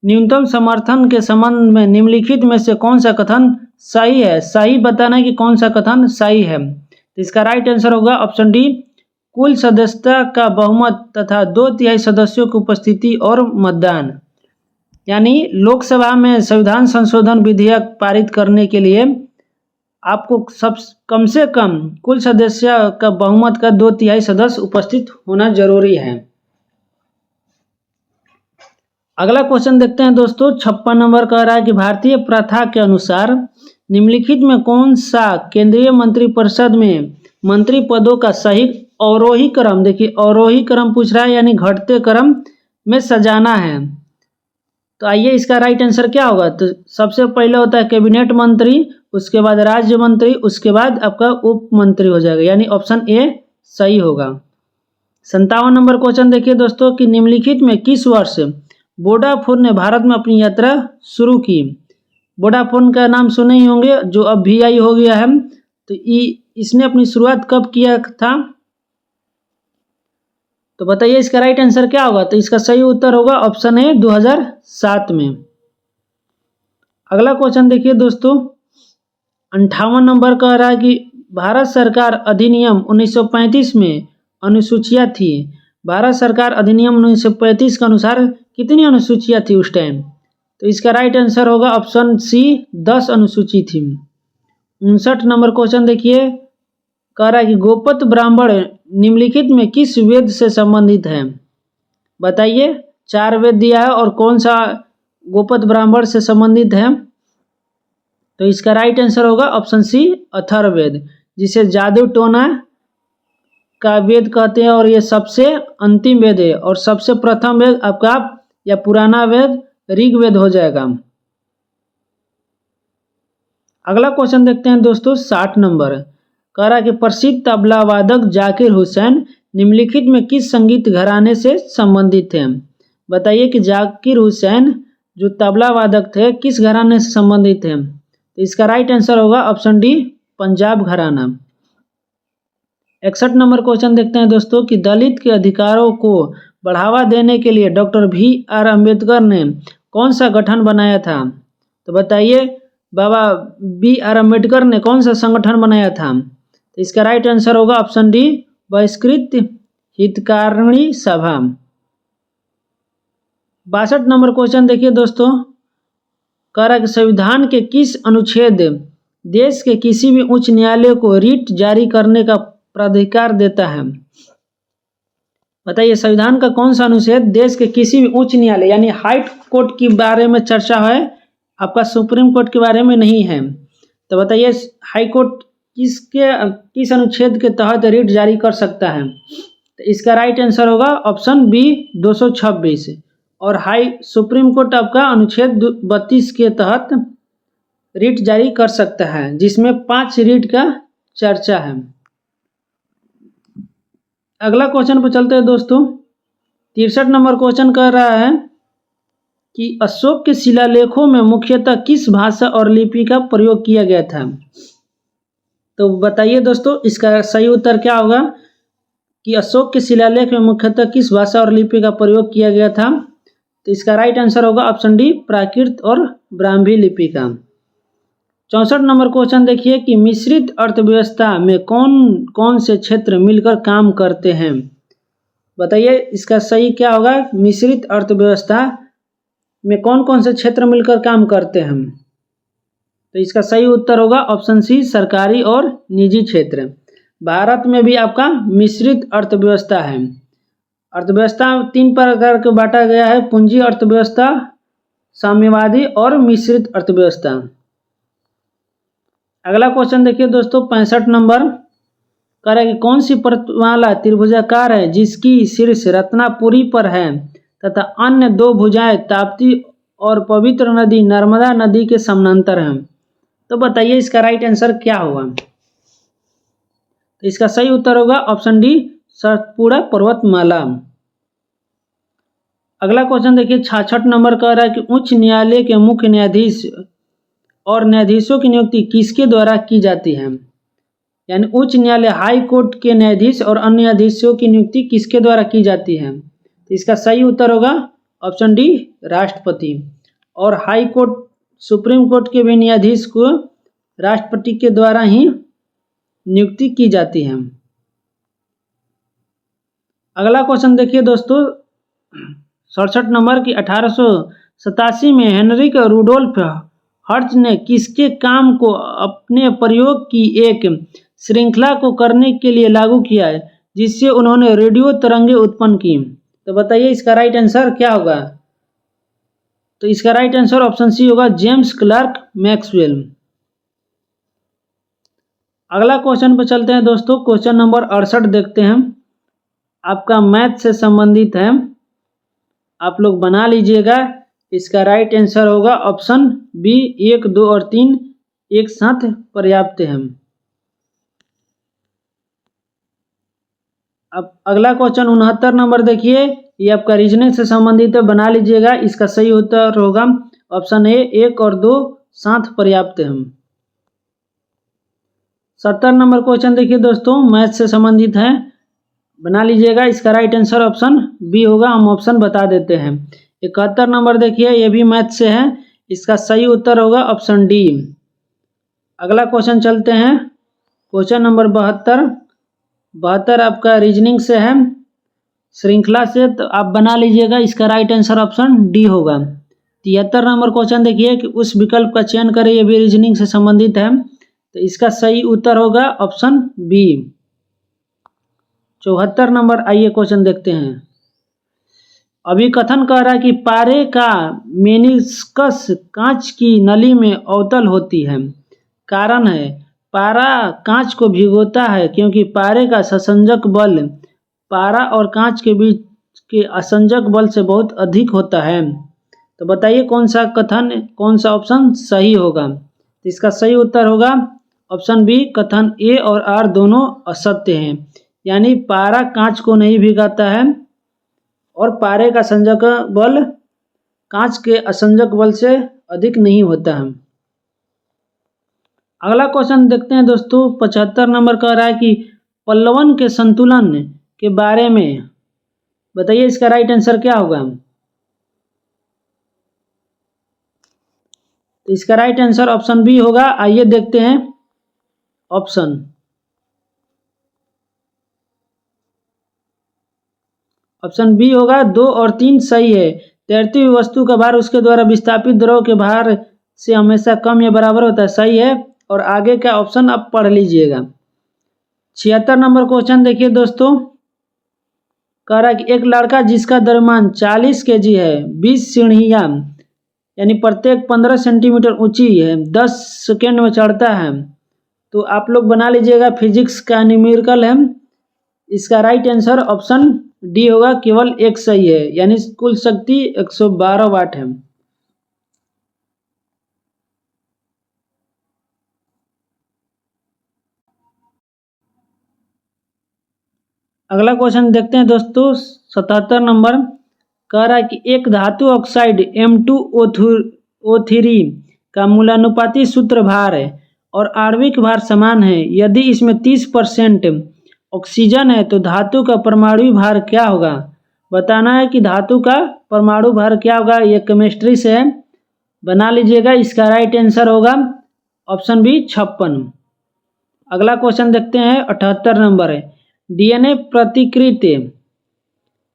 न्यूनतम समर्थन के संबंध में निम्नलिखित में से कौन सा कथन सही है? सही बताना है कि कौन सा कथन सही है। तो इसका राइट आंसर होगा ऑप्शन डी, कुल सदस्यता का बहुमत तथा 2/3 सदस्यों की उपस्थिति और मतदान। यानी लोकसभा में संविधान संशोधन विधेयक पारित करने के लिए आपको कम से कम कुल सदस्य का बहुमत का 2/3 सदस्य उपस्थित होना जरूरी है। अगला क्वेश्चन देखते हैं दोस्तों। 56 नंबर कह रहा है कि भारतीय प्रथा के अनुसार निम्नलिखित में कौन सा केंद्रीय मंत्रिपरिषद में मंत्री पदों का सही अवरोही क्रम, देखिए अवरोही क्रम पूछ रहा है यानी घटते क्रम में सजाना है। तो आइए इसका राइट आंसर क्या होगा? तो सबसे पहले होता है कैबिनेट मंत्री, उसके बाद राज्य मंत्री, उसके बाद आपका उप मंत्री हो जाएगा, यानी ऑप्शन ए सही होगा। 57 नंबर क्वेश्चन देखिए दोस्तों कि निम्नलिखित में किस वर्ष वोडाफोन ने भारत में अपनी यात्रा शुरू की? वोडाफोन का नाम सुने ही होंगे, जो अब VI हो गया है। तो इसने अपनी शुरुआत कब किया था? तो बताइए इसका राइट आंसर क्या होगा? तो इसका सही उत्तर होगा ऑप्शन ए 2007 में। अगला क्वेश्चन देखिए दोस्तों। 58 नंबर कह रहा है कि भारत सरकार अधिनियम 1935 में अनुसूचियां थी। भारत सरकार अधिनियम 1935 के अनुसार कितनी अनुसूचियां थी उस टाइम? तो इसका राइट आंसर होगा ऑप्शन सी, 10 अनुसूची थी। 59 नंबर क्वेश्चन देखिए, कह रहा है कि गोपत ब्राह्मण निम्नलिखित में किस वेद से संबंधित है? बताइए, 4 वेद दिया है और कौन सा गोपत ब्राह्मण से संबंधित है? तो इसका राइट आंसर होगा ऑप्शन सी, अथर्ववेद, जिसे जादू टोना का वेद कहते हैं और ये सबसे अंतिम वेद है। और सबसे प्रथम वेद आपका या पुराना वेद ऋग्वेद हो जाएगा। अगला क्वेश्चन देखते हैं दोस्तों। 60 नंबर कह रहा है कि प्रसिद्ध तबला वादक जाकिर हुसैन निम्नलिखित में किस संगीत घराने से संबंधित हैं? बताइए कि जाकिर हुसैन जो तबला वादक थे किस घराने से संबंधित हैं? तो इसका राइट आंसर होगा ऑप्शन डी, पंजाब घराना। 61 नंबर क्वेश्चन देखते हैं दोस्तों कि दलित के अधिकारों को बढ़ावा देने के लिए डॉक्टर BR अम्बेडकर ने कौन सा गठन बनाया था? तो बताइए बाबा BR अम्बेडकर ने कौन सा संगठन बनाया था? तो इसका राइट आंसर होगा ऑप्शन डी, बहिष्कृत हितकारिणी सभा। 62 नंबर क्वेश्चन देखिए दोस्तों, कह रहा है कि संविधान के किस अनुच्छेद देश के किसी भी उच्च न्यायालय को रिट जारी करने का प्राधिकार देता है? बताइए संविधान का कौन सा अनुच्छेद देश के किसी भी उच्च न्यायालय यानी हाई कोर्ट के बारे में चर्चा है, आपका सुप्रीम कोर्ट के बारे में नहीं है। तो बताइए हाई कोर्ट किस अनुच्छेद के तहत रिट जारी कर सकता है? तो इसका राइट आंसर होगा ऑप्शन बी, 226। और सुप्रीम कोर्ट आपका अनुच्छेद 32 के तहत रिट जारी कर सकता है, जिसमें 5 रिट का चर्चा है। अगला क्वेश्चन पर चलते हैं दोस्तों। 63 नंबर क्वेश्चन कर रहा है कि अशोक के शिलालेखों में मुख्यतः किस भाषा और लिपि का प्रयोग किया गया था? तो बताइए दोस्तों इसका सही उत्तर क्या होगा कि अशोक के शिलालेख में मुख्यतः किस भाषा और लिपि का प्रयोग किया गया था? तो इसका राइट आंसर होगा ऑप्शन डी, प्राकृत और ब्राह्मी लिपि का। 64 नंबर क्वेश्चन देखिए कि मिश्रित अर्थव्यवस्था में कौन कौन से क्षेत्र मिलकर काम करते हैं? बताइए इसका सही क्या होगा? मिश्रित अर्थव्यवस्था में कौन कौन से क्षेत्र मिलकर काम करते हैं? तो इसका सही उत्तर होगा ऑप्शन सी, सरकारी और निजी क्षेत्र। भारत में भी आपका मिश्रित अर्थव्यवस्था है। अर्थव्यवस्था 3 प्रकार के बांटा गया है: पूंजी अर्थव्यवस्था, साम्यवादी और मिश्रित अर्थव्यवस्था। अगला क्वेश्चन देखिए दोस्तों 65 नंबर, कह रहा है कि कौन सी पर्वतमाला त्रिभुजाकार है जिसकी शीर्ष रत्नापुरी पर है तथा अन्य 2 भुजाएं ताप्ती और पवित्र नदी नर्मदा नदी के समानांतर हैं। तो बताइए इसका राइट आंसर क्या होगा। तो इसका सही उत्तर होगा ऑप्शन डी, सतपुड़ा पर्वतमाला। अगला क्वेश्चन देखिए 66 नंबर, कह रहा है कि उच्च न्यायालय के मुख्य न्यायाधीश और न्यायाधीशों की नियुक्ति किसके द्वारा की जाती है। यानी उच्च न्यायालय हाई कोर्ट के न्यायाधीश और अन्य न्यायाधीशों की नियुक्ति किसके द्वारा की जाती है। तो इसका सही उत्तर होगा ऑप्शन डी, राष्ट्रपति। और हाई कोर्ट, सुप्रीम कोर्ट के भी न्यायाधीश को राष्ट्रपति के द्वारा ही नियुक्ति की जाती है। अगला क्वेश्चन देखिए दोस्तों 67 नंबर की 1887 में हेनरिक रुडोल्फ हर्ट्ज ने किसके काम को अपने प्रयोग की एक श्रृंखला को करने के लिए लागू किया है जिससे उन्होंने रेडियो तरंगें उत्पन्न की। तो बताइए इसका राइट आंसर क्या होगा। तो इसका राइट आंसर ऑप्शन सी होगा, जेम्स क्लर्क मैक्सवेल। अगला क्वेश्चन पर चलते हैं दोस्तों, क्वेश्चन नंबर 68 देखते हैं, आपका मैथ से संबंधित है, आप लोग बना लीजिएगा। इसका राइट आंसर होगा ऑप्शन बी, 1, 2 और 3 एक साथ पर्याप्त है। अब अगला क्वेश्चन 69 नंबर देखिए, ये आपका रीजनिंग से संबंधित है, बना लीजिएगा। इसका सही उत्तर होगा ऑप्शन ए, 1 और 2 साथ पर्याप्त है। 70 नंबर क्वेश्चन देखिए दोस्तों, मैथ से संबंधित है, बना लीजिएगा। इसका राइट आंसर ऑप्शन बी होगा, हम ऑप्शन बता देते हैं। 71 नंबर देखिए, ये भी मैथ से है, इसका सही उत्तर होगा ऑप्शन डी। अगला क्वेश्चन चलते हैं, क्वेश्चन नंबर 72 आपका रीजनिंग से है, श्रृंखला से, तो आप बना लीजिएगा। इसका राइट आंसर ऑप्शन डी होगा। 73 नंबर क्वेश्चन देखिए कि उस विकल्प का चयन करें, ये भी रीजनिंग से संबंधित है, तो इसका सही उत्तर होगा ऑप्शन बी। 74 नंबर, आइए क्वेश्चन देखते हैं। अभिकथन कह रहा है कि पारे का मेनिस्कस कांच की नली में अवतल होती है, कारण है पारा कांच को भिगोता है क्योंकि पारे का संसंजक बल पारा और कांच के बीच के असंजक बल से बहुत अधिक होता है। तो बताइए कौन सा ऑप्शन सही होगा। तो इसका सही उत्तर होगा ऑप्शन बी, कथन ए और आर दोनों असत्य हैं। यानी पारा कांच को नहीं भिगाता है और पारे का संजक बल कांच के असंजक बल से अधिक नहीं होता है। अगला क्वेश्चन देखते हैं दोस्तों, 75 नंबर कह रहा है कि पल्लवन के संतुलन के बारे में बताइए, इसका राइट आंसर क्या होगा। तो इसका राइट आंसर ऑप्शन बी होगा। आइए देखते हैं ऑप्शन बी होगा, 2 और 3 सही है। तैरती हुई वस्तु का भार उसके द्वारा विस्थापित द्रव के भार से हमेशा कम या बराबर होता है, सही है। और आगे का ऑप्शन आप पढ़ लीजिएगा। 76 नंबर क्वेश्चन देखिए दोस्तों, कह रहा है कि एक लड़का जिसका द्रव्यमान 40 kg है, 20 सीढ़ियाँ यानी प्रत्येक 15 सेंटीमीटर ऊंची है, 10 सेकेंड में चढ़ता है। तो आप लोग बना लीजिएगा, फिजिक्स का न्यूमेरिकल है। इसका राइट आंसर ऑप्शन डी होगा, केवल एक सही है, यानी कुल शक्ति 112 वाट है। अगला क्वेश्चन देखते हैं दोस्तों 77 नंबर, कह रहा है कि एक धातु ऑक्साइड M2O3 का मूलानुपाती सूत्र भार है और आणविक भार समान है। यदि इसमें 30% ऑक्सीजन है तो धातु का परमाणु भार क्या होगा। बताना है कि धातु का परमाणु भार क्या होगा। ये केमिस्ट्री से है, बना लीजिएगा। इसका राइट आंसर होगा ऑप्शन बी, 56। अगला क्वेश्चन देखते हैं 78 नंबर है, डीएनए प्रतिकृति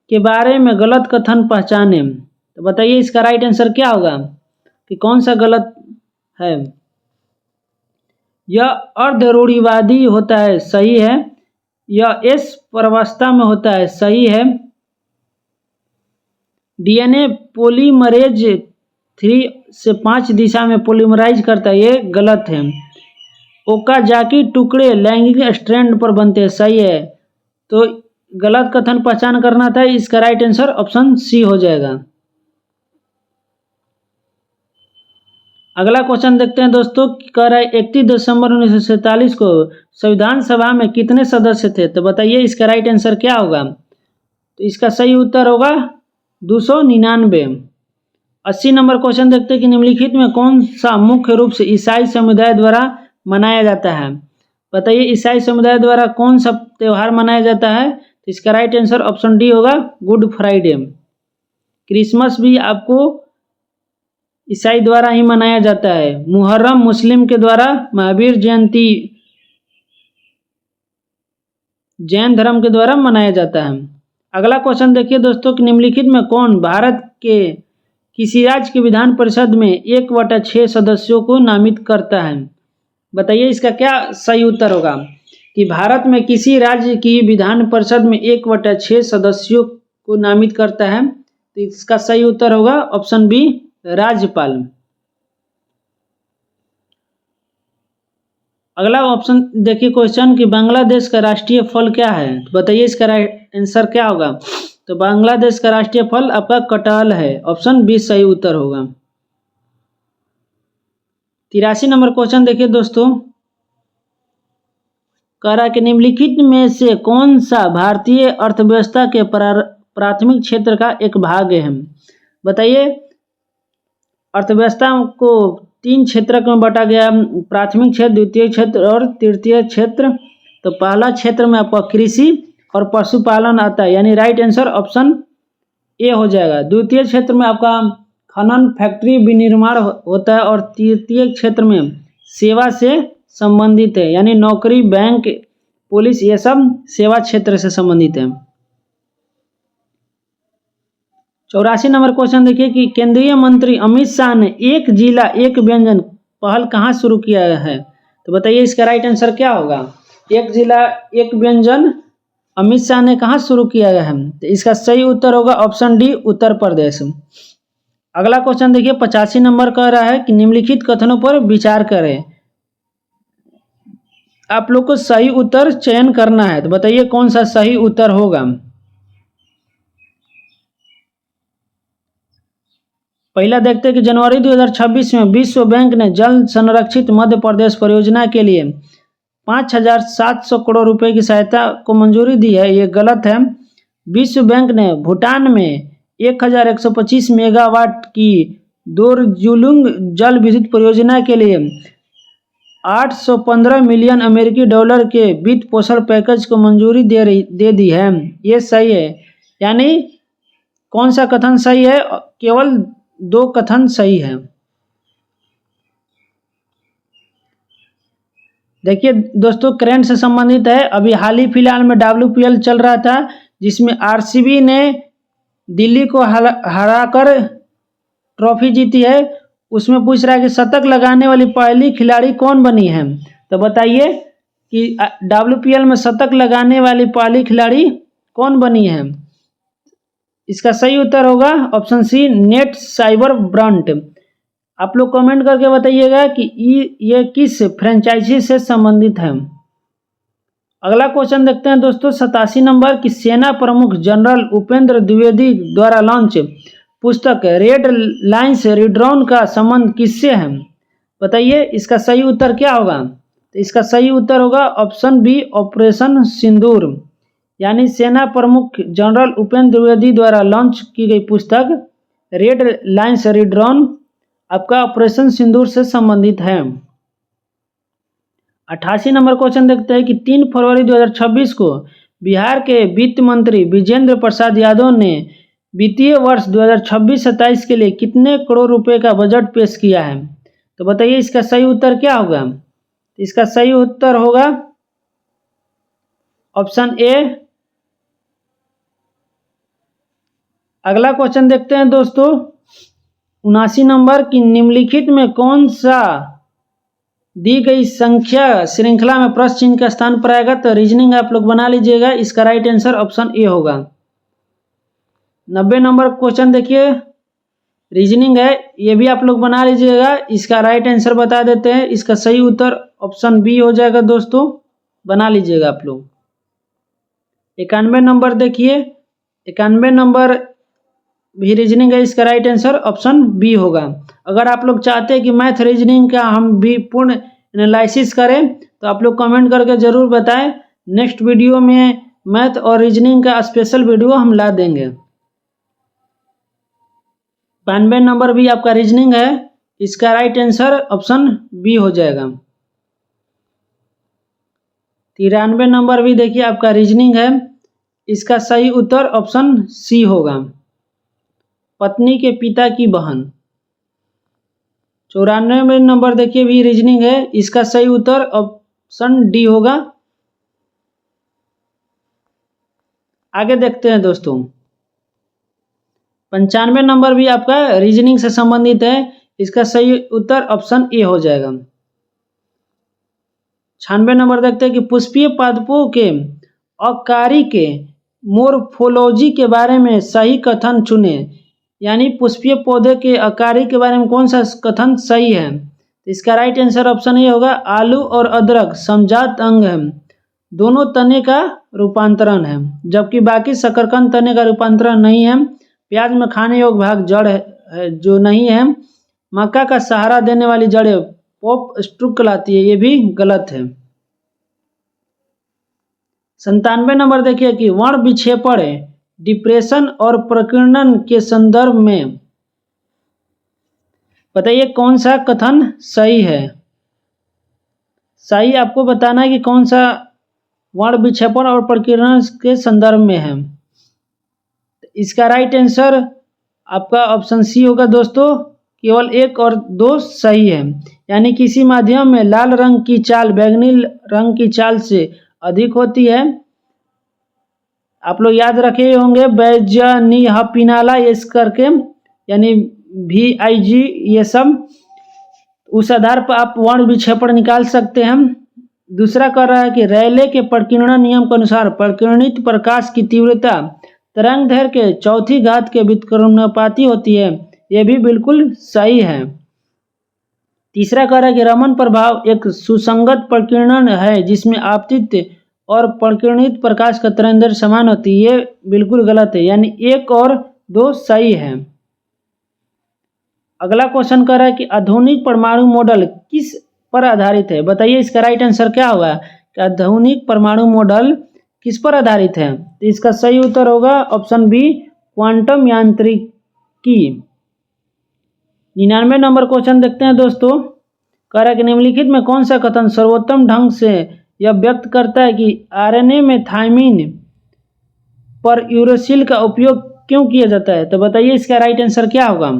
के बारे में गलत कथन पहचाने। तो बताइए इसका राइट आंसर क्या होगा कि कौन सा गलत है। यह अर्धरूढ़िवादी होता है, सही है। यह एस प्रवस्था में होता है, सही है। डीएनए पॉलीमरेज 3 से 5 दिशा में पॉलीमराइज करता है, ये गलत है। ओकाजाकी टुकड़े लैंगिक स्ट्रैंड पर बनते हैं, सही है। तो गलत कथन पहचान करना था, इसका राइट आंसर ऑप्शन सी हो जाएगा। अगला क्वेश्चन देखते हैं दोस्तों, कह रहा है 31 दिसंबर 1947 को संविधान सभा में कितने सदस्य थे? तो बताइए इसका राइट आंसर क्या होगा? तो इसका सही उत्तर होगा 299। 80 नंबर क्वेश्चन देखते हैं कि निम्नलिखित में कौन सा मुख्य रूप से ईसाई समुदाय द्वारा मनाया जाता है? बताइए ईसाई समुदाय द्वारा कौन सा त्यौहार मनाया जाता है? तो इसका राइट आंसर ऑप्शन डी होगा, गुड फ्राइडे। क्रिसमस भी आपको ईसाई द्वारा ही मनाया जाता है। मुहर्रम मुस्लिम के द्वारा, महावीर जयंती जैन धर्म के द्वारा मनाया जाता है। अगला क्वेश्चन देखिए दोस्तों कि निम्नलिखित में कौन भारत के किसी राज्य की विधान परिषद में 1/6 सदस्यों को नामित करता है? बताइए इसका क्या सही उत्तर होगा कि भारत में किसी राज्य की विधान परिषद में 1/6 सदस्यों को नामित करता है? तो इसका सही उत्तर होगा ऑप्शन बी, राज्यपाल। अगला ऑप्शन देखिए क्वेश्चन कि बांग्लादेश का राष्ट्रीय फल क्या है? तो बताइए इसका राइट आंसर क्या होगा? तो बांग्लादेश का राष्ट्रीय फल आपका कटहल है, ऑप्शन बी सही उत्तर होगा। 83 नंबर क्वेश्चन देखिए दोस्तों, कह रहा है कि निम्नलिखित में से कौन सा भारतीय अर्थव्यवस्था के प्राथमिक क्षेत्र का एक भाग है? बताइए अर्थव्यवस्था को 3 क्षेत्र में बांटा गया, प्राथमिक क्षेत्र, द्वितीय क्षेत्र और तृतीय क्षेत्र। तो पहला क्षेत्र में आपका कृषि और पशुपालन आता है, यानी राइट आंसर ऑप्शन ए हो जाएगा। द्वितीय क्षेत्र में आपका खनन, फैक्ट्री, विनिर्माण होता है और तृतीय क्षेत्र में सेवा से संबंधित है, यानी नौकरी, बैंक, पुलिस, ये सब सेवा क्षेत्र से संबंधित है। 84 नंबर क्वेश्चन देखिए कि केंद्रीय मंत्री अमित शाह ने एक जिला एक व्यंजन पहल कहाँ शुरू किया है? तो बताइए इसका राइट आंसर क्या होगा? एक जिला एक व्यंजन अमित शाह ने कहाँ शुरू किया है? तो इसका सही उत्तर होगा ऑप्शन डी, उत्तर प्रदेश। अगला क्वेश्चन देखिए 85 नंबर कह रहा है कि निम्नलिखित कथनों पर विचार करें। आप लोग को सही उत्तर चयन करना है, तो बताइए कौन सा सही उत्तर होगा। पहला देखते हैं कि जनवरी 2026 में विश्व बैंक ने जल संरक्षित मध्य प्रदेश परियोजना के लिए 5,700 करोड़ रुपए की सहायता को मंजूरी दी है, ये गलत है। विश्व बैंक ने भूटान में 1,125 मेगावाट की दोरजुलुंग जल विद्युत परियोजना के लिए 815 मिलियन अमेरिकी डॉलर के वित्त पोषण पैकेज को मंजूरी दे दी है, ये सही है। यानी कौन सा कथन सही है? केवल 2 कथन सही है। देखिए दोस्तों करंट से संबंधित है, अभी हाल ही फिलहाल में WPL चल रहा था जिसमें RCB ने दिल्ली को हराकर ट्रॉफी जीती है। उसमें पूछ रहा है कि शतक लगाने वाली पहली खिलाड़ी कौन बनी है? तो बताइए कि WPL में शतक लगाने वाली पहली खिलाड़ी कौन बनी है? इसका सही उत्तर होगा option C, net cyber brand. आप लोग कमेंट करके बताइएगा कि ये किस फ्रेंचाइजी से संबंधित है। अगला क्वेश्चन देखते हैं दोस्तों 87 नंबर की सेना प्रमुख जनरल उपेंद्र द्विवेदी द्वारा लॉन्च पुस्तक रेड लाइन्स रीड्रॉन का संबंध किससे है? बताइए इसका सही उत्तर क्या होगा? तो इसका सही उत्तर होगा ऑप्शन बी, ऑपरेशन सिंदूर। यानी सेना प्रमुख जनरल उपेंद्र द्विवेदी द्वारा लॉन्च की गई पुस्तक रेड लाइन्स रीड्रॉन आपका ऑपरेशन सिंदूर से संबंधित है। 88 नंबर क्वेश्चन देखते हैं कि 3 फरवरी 2026 को बिहार के वित्त मंत्री विजेंद्र प्रसाद यादव ने वित्तीय वर्ष 2026-27 के लिए कितने करोड़ रुपए का बजट पेश किया है? तो बताइए इसका सही उत्तर क्या होगा? इसका सही उत्तर होगा ऑप्शन ए। अगला क्वेश्चन देखते हैं दोस्तों 79 नंबर की निम्नलिखित में कौन सा दी गई संख्या श्रृंखला में प्रश्न चिन्ह का स्थान पर आएगा? तो रीजनिंग आप लोग बना लीजिएगा, इसका राइट आंसर ऑप्शन ए होगा। 90 नंबर क्वेश्चन देखिए, रीजनिंग है, ये भी आप लोग बना लीजिएगा। इसका राइट आंसर बता देते हैं। इसका सही उत्तर ऑप्शन बी हो जाएगा दोस्तों, बना लीजिएगा आप लोग। 91 नंबर देखिए, 91 नंबर भी रीजनिंग है, इसका राइट आंसर ऑप्शन बी होगा। अगर आप लोग चाहते हैं कि मैथ रीजनिंग का हम भी पूर्ण एनालिसिस करें तो आप लोग कमेंट करके ज़रूर बताएं। नेक्स्ट वीडियो में मैथ और रीजनिंग का स्पेशल वीडियो हम ला देंगे। 92 नंबर भी आपका रीजनिंग है, इसका राइट आंसर ऑप्शन बी हो जाएगा। 93 नंबर भी देखिए आपका रीजनिंग है, इसका सही उत्तर ऑप्शन सी होगा, पत्नी के पिता की बहन। 94 नंबर देखिए भी रीजनिंग है, इसका सही उत्तर ऑप्शन डी होगा। आगे देखते हैं दोस्तों, 95 नंबर भी आपका रीजनिंग से संबंधित है, इसका सही उत्तर ऑप्शन ए हो जाएगा। 96 नंबर देखते हैं कि पुष्पीय पादपों के अकारी के मोर्फोलॉजी के बारे में सही कथन चुने। यानी पुष्पीय पौधे के अकारी के बारे में कौन सा कथन सही है? तो इसका राइट आंसर ऑप्शन ए होगा, आलू और अदरक समजात अंग है, दोनों तने का रूपांतरण है, जबकि बाकी शकरकंद तने का रूपांतरण नहीं है। प्याज में खाने योग्य भाग जड़ है जो नहीं है। मक्का का सहारा देने वाली जड़ें पॉप स्ट्रुक कहलाती है, ये भी गलत है। 97 नंबर देखिए कि वर्ण विक्षेपण डिप्रेशन और प्रकीर्णन के संदर्भ में बताइए कौन सा कथन सही है। सही आपको बताना है कि कौन सा वर्ण विक्षेपण और प्रकीर्णन के संदर्भ में है। इसका राइट आंसर आपका ऑप्शन सी होगा दोस्तों, केवल 1 और 2 सही है। यानी किसी माध्यम में लाल रंग की चाल बैंगनी रंग की चाल से अधिक होती है। आप लोग याद रखे होंगे बैजनीहपिनाला इस करके, यानी VIG, ये सब उस आधार पर आप वर्ण विक्षेपण निकाल सकते हैं। दूसरा कह रहा है कि रैले के प्रकीर्णन नियम के अनुसार प्रकीर्णित प्रकाश की तीव्रता तरंग दैर्घ्य के चौथी घात के व्युत्क्रमानुपाती होती है, यह भी बिल्कुल सही है। तीसरा कह रहा है कि रमन प्रभाव एक सुसंगत प्रकीर्णन है जिसमें आपतित और प्रकीर्णित प्रकाश का तरंगदैर्घ्य समान होती है, ये बिल्कुल गलत है। यानी 1 और 2 सही है। अगला क्वेश्चन कह रहा है कि आधुनिक परमाणु मॉडल किस पर आधारित है? बताइए इसका राइट आंसर क्या होगा कि आधुनिक परमाणु मॉडल किस पर आधारित है? तो इसका सही उत्तर होगा ऑप्शन बी, क्वांटम यांत्रिकी। 99 नंबर क्वेश्चन देखते हैं दोस्तों, कह रहा है कि निम्नलिखित में कौन सा कथन सर्वोत्तम ढंग से यह व्यक्त करता है कि RNA में थाइमिन पर यूरेसिल का उपयोग क्यों किया जाता है? तो बताइए इसका राइट आंसर क्या होगा।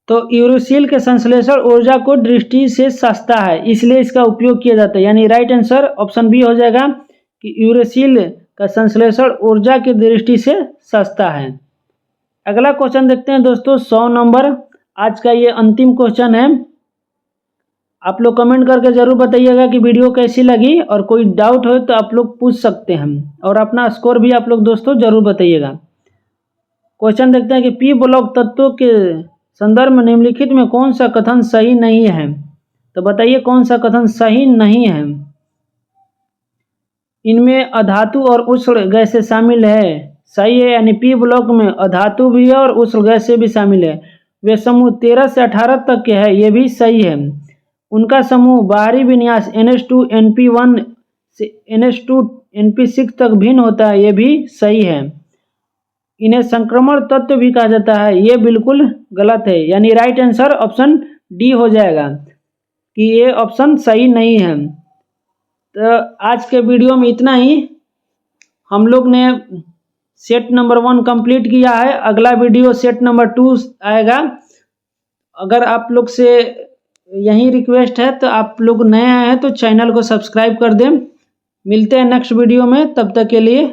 तो यूरेसिल के संश्लेषण ऊर्जा को दृष्टि से सस्ता है, इसलिए इसका उपयोग किया जाता है। यानी राइट आंसर ऑप्शन बी हो जाएगा कि यूरेसिल का संश्लेषण ऊर्जा की दृष्टि से सस्ता है। अगला क्वेश्चन देखते हैं दोस्तों, 100 नंबर, आज का ये अंतिम क्वेश्चन है। आप लोग कमेंट करके जरूर बताइएगा कि वीडियो कैसी लगी, और कोई डाउट हो तो आप लोग पूछ सकते हैं, और अपना स्कोर भी आप लोग दोस्तों जरूर बताइएगा। क्वेश्चन देखते हैं कि पी ब्लॉक तत्वों के संदर्भ में निम्नलिखित में कौन सा कथन सही नहीं है? तो बताइए कौन सा कथन सही नहीं है। इनमें अधातु और उष्ण गैसें शामिल है, सही है। यानी पी ब्लॉक में अधातु भी है और उष्ण गैसें भी शामिल है। वे समूह 13 से 18 तक के है, ये भी सही है। उनका समूह बाहरी विन्यास NH2NP1 से NH2NP6 तक भिन्न होता है, ये भी सही है। इन्हें संक्रमण तत्व भी कहा जाता है, ये बिल्कुल गलत है। यानी राइट आंसर ऑप्शन डी हो जाएगा कि ये ऑप्शन सही नहीं है। तो आज के वीडियो में इतना ही। हम लोग ने सेट नंबर 1 कंप्लीट किया है, अगला वीडियो सेट नंबर 2 आएगा। अगर आप लोग से यही रिक्वेस्ट है तो आप लोग नए आए हैं तो चैनल को सब्सक्राइब कर दें। मिलते हैं नेक्स्ट वीडियो में, तब तक के लिए।